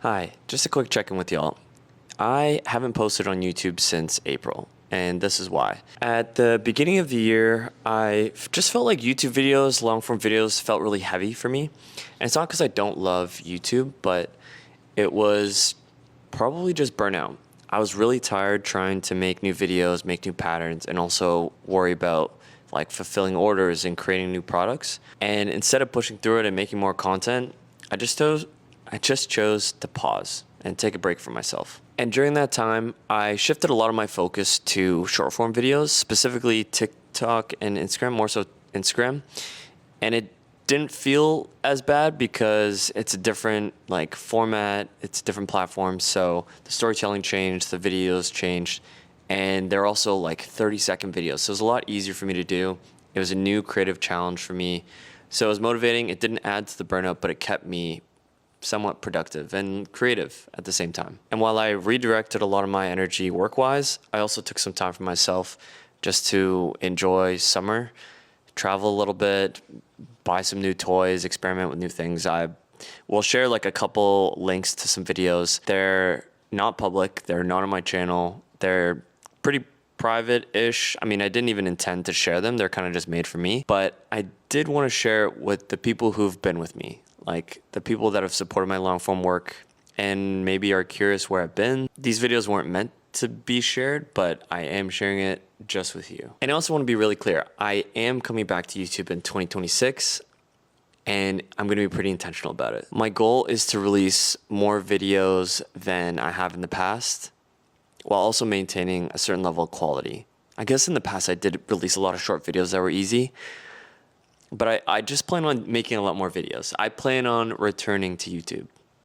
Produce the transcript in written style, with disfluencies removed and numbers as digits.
Hi, just a quick check-in with y'all. I haven't posted on YouTube since April, and this is why. At the beginning of the year, I just felt like YouTube videos, long-form videos, felt really heavy for me. And it's not because I don't love YouTube, but it was probably just burnout. I was really tired trying to make new videos, make new patterns, and also worry about like fulfilling orders and creating new products. And instead of pushing through it and making more content, I just chose to pause and take a break for myself. And during that time, I shifted a lot of my focus to short form videos, specifically TikTok and Instagram, more so Instagram. And it didn't feel as bad because it's a different like format, it's a different platform. So the storytelling changed, the videos changed, and they're also like 30-second videos. So it was a lot easier for me to do. It was a new creative challenge for me. So it was motivating. It didn't add to the burnout, but it kept me somewhat productive and creative at the same time. And while I redirected a lot of my energy work-wise, I also took some time for myself just to enjoy summer, travel a little bit, buy some new toys, experiment with new things. I will share like a couple links to some videos. They're not public. They're not on my channel. They're pretty private-ish. I mean, I didn't even intend to share them. They're kind of just made for me. But I did want to share it with the people who've been with me, like the people that have supported my long-form work and maybe are curious where I've been. These videos weren't meant to be shared, but I am sharing it just with you. And I also want to be really clear. I am coming back to YouTube in 2026, and I'm going to be pretty intentional about it. My goal is to release more videos than I have in the past, while also maintaining a certain level of quality. I guess in the past I did release a lot of short videos that were easy, but I just plan on making a lot more videos. I plan on returning to YouTube.